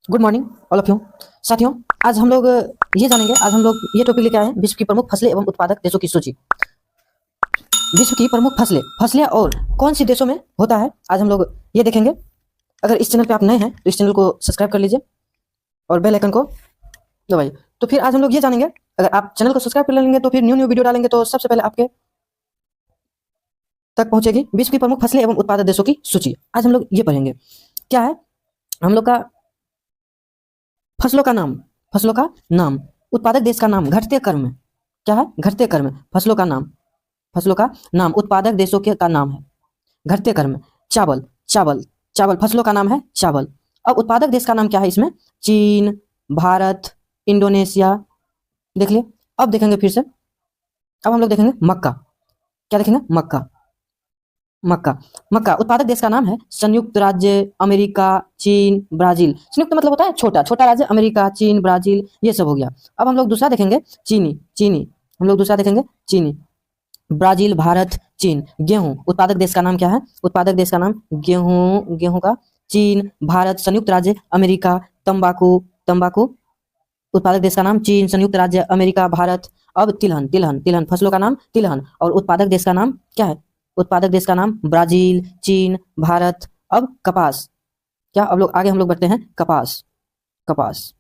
Good morning all of you. साथियों, आज हम लोग ये टॉपिक लेके आए हैं, विश्व की प्रमुख फसलें एवं उत्पादक देशों की सूची। विश्व की प्रमुख फसलें और कौन सी देशों में होता है, आज हम लोग ये देखेंगे। अगर इस चैनल पे आप नए हैं तो इस चैनल को सब्सक्राइब कर लीजिए और बेल आइकन को दबाइए। तो फिर आज हम लोग ये जानेंगे, अगर आप चैनल को सब्सक्राइब कर लेंगे तो फिर न्यू न्यू वीडियो डालेंगे तो सबसे पहले आपके तक पहुंचेगी विश्व की प्रमुख फसलें एवं उत्पादक देशों की सूची। आज हम लोग ये पढ़ेंगे, क्या है हम लोग का फसलों का नाम, उत्पादक देश का नाम घटते क्रम में। क्या है? घटते क्रम में फसलों का नाम उत्पादक देशों के का नाम है घटते क्रम में। चावल चावल चावल फसलों का नाम है चावल। अब उत्पादक देश का नाम क्या है इसमें? चीन, भारत, इंडोनेशिया। देख लिया। अब देखेंगे फिर से, अब हम लोग देखेंगे मक्का। क्या देखेंगे? मक्का। मक्का मक्का उत्पादक देश का नाम है संयुक्त राज्य अमेरिका, चीन, ब्राजील। संयुक्त मतलब होता है छोटा छोटा राज्य, अमेरिका, चीन, ब्राजील, ये सब हो गया। अब हम लोग दूसरा देखेंगे, चीनी चीनी हम लोग दूसरा देखेंगे, चीनी, ब्राजील, भारत, चीन। गेहूं उत्पादक देश का नाम क्या है? उत्पादक देश का नाम गेहूं का चीन, भारत, संयुक्त राज्य अमेरिका। तंबाकू तंबाकू उत्पादक देश का नाम चीन, संयुक्त राज्य अमेरिका, भारत। अब तिलहन तिलहन तिलहन फसलों का नाम तिलहन और उत्पादक देश का नाम क्या है? उत्पादक देश का नाम ब्राजील, चीन, भारत। अब कपास। क्या अब लोग आगे हम लोग बढ़ते हैं, कपास कपास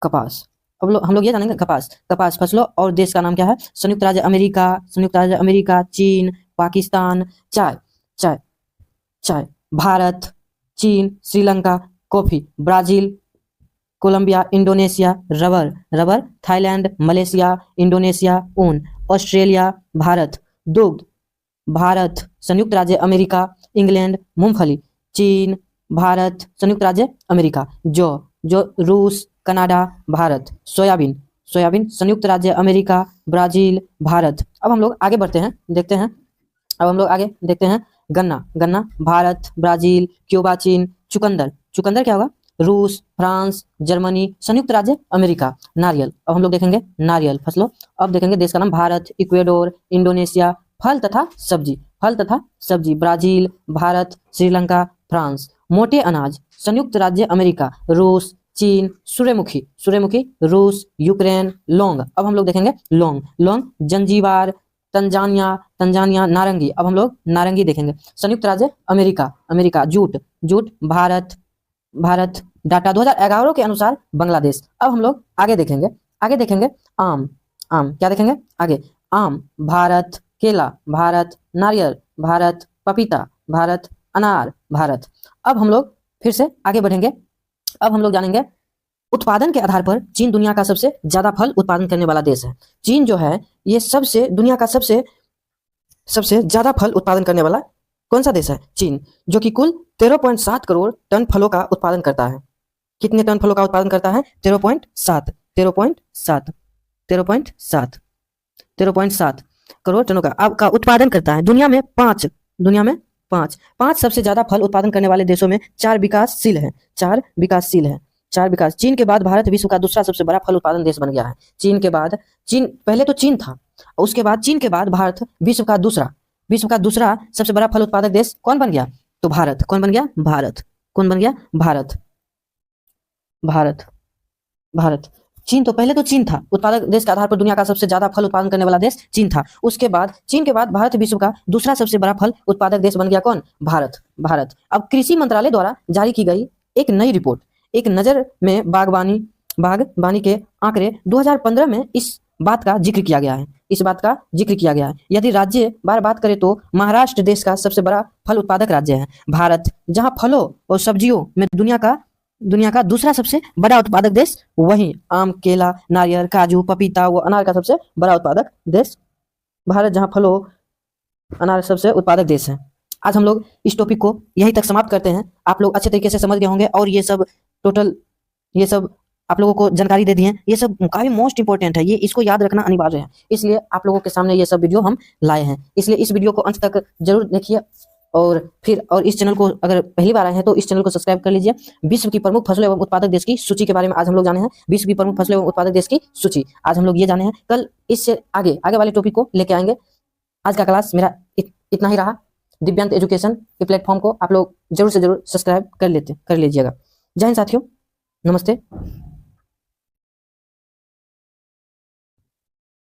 कपास। अब हम लोग ये जानेंगे, कपास कपास फसलों और देश का नाम क्या है? संयुक्त राज्य अमेरिका, चीन, पाकिस्तान। चाय चाय चाय भारत, चीन, Sri Lanka. Coffee Brazil, Colombia, Indonesia. Rubber rubber Thailand, Malaysia, Indonesia. ऊन ऑस्ट्रेलिया, भारत। दुग्ध भारत, संयुक्त राज्य अमेरिका, इंग्लैंड। मूंगफली चीन, भारत, संयुक्त राज्य अमेरिका। जौ जो रूस, कनाडा, भारत। सोयाबीन सोयाबीन संयुक्त राज्य अमेरिका, ब्राजील, भारत। अब हम लोग आगे बढ़ते हैं, देखते हैं। अब हम लोग आगे देखते हैं, गन्ना गन्ना भारत, ब्राजील, क्यूबा, चीन। चुकंदर चुकंदर क्या होगा? रूस, फ्रांस, जर्मनी, संयुक्त राज्य अमेरिका। नारियल अब हम लोग देखेंगे, नारियल फसलों। अब देखेंगे देश का नाम भारत, इक्वेडोर, इंडोनेशिया। फल तथा सब्जी ब्राजील, भारत, श्रीलंका, फ्रांस। मोटे अनाज संयुक्त राज्य अमेरिका, रूस, चीन। सूर्यमुखी सूर्यमुखी रूस, यूक्रेन। लौंग अब हम लोग देखेंगे, लौंग लौंग जंजीबार, तंजानिया तंजानिया। नारंगी अब हम लोग नारंगी देखेंगे, संयुक्त राज्य America America. Jute jute Bharat Bharat. Data 2011 के अनुसार बांग्लादेश। अब हम लोग आगे देखेंगे आम आम क्या देखेंगे आगे? आम भारत, केला भारत, नारियल भारत, पपीता भारत, अनार भारत। अब हम लोग फिर से आगे बढ़ेंगे। अब हम लोग जानेंगे, उत्पादन के आधार पर चीन दुनिया का सबसे ज्यादा फल उत्पादन करने वाला देश है। चीन जो है ये दुनिया का सबसे सबसे ज्यादा फल उत्पादन करने वाला कौन सा देश है? चीन, जो कि कुल 13.7 करोड़ टन फलों का उत्पादन करता है। कितने टन फलों का उत्पादन करता है? 13.7 13.7 13.7 13.7 करोड़ टनों का उत्पादन करता है। दुनिया में पांच सबसे ज्यादा फल उत्पादन करने वाले देशों में चार विकास। चीन के बाद भारत विश्व का दूसरा सबसे बड़ा फल उत्पादन देश बन गया है। पहले तो चीन था, उसके बाद चीन के बाद भारत विश्व का दूसरा सबसे बड़ा फल उत्पादक देश कौन बन गया? तो भारत। कौन बन गया? भारत। कौन बन गया? भारत भारत भारत। चीन तो पहले तो चीन था, उत्पादक देश के आधार पर दुनिया का सबसे ज्यादा फल उत्पादन करने वाला देश चीन था। उसके बाद चीन के बाद भारत विश्व का दूसरा सबसे बड़ा फल उत्पादक देश बन गया कौन? भारत। अब कृषि मंत्रालय द्वारा जारी की गई एक नई रिपोर्ट, एक नजर में बागवानी के आंकड़े 2015 में इस बात का जिक्र किया गया है। यदि राज्य बार बात करें तो महाराष्ट्र देश का सबसे बड़ा फल उत्पादक राज्य है। भारत, जहां फलों और सब्जियों में दुनिया का दूसरा सबसे बड़ा उत्पादक देश, वहीं आम, केला, नारियल, काजू, पपीता व अनार का सबसे बड़ा उत्पादक देश भारत, जहां फलों, अनार सबसे उत्पादक देश है। आज हम लोग इस टॉपिक को यहीं तक समाप्त करते हैं। आप लोग अच्छे तरीके से समझ गए होंगे और ये सब आप लोगों को जानकारी दे दी है। ये सब काफी मोस्ट इंपॉर्टेंट है, ये इसको याद रखना अनिवार्य है, इसलिए आप लोगों के सामने ये सब वीडियो हम लाए हैं। इसलिए इस वीडियो को अंत तक जरूर देखिए और इस चैनल को अगर पहली बार आए हैं तो इस चैनल को सब्सक्राइब कर लीजिए। विश्व की प्रमुख फसलों एवं उत्पादक देश की सूची के बारे में आज हम लोग जाने हैं। विश्व की प्रमुख फसलों एवं उत्पादक देश की सूची आज हम लोग ये जाने हैं। कल इससे आगे वाले टॉपिक को लेके आएंगे। आज का क्लास मेरा इतना ही रहा। दिव्यांत एजुकेशन के प्लेटफॉर्म को आप लोग जरूर से जरूर सब्सक्राइब कर लीजिएगा। जय हिंद साथियों, नमस्ते।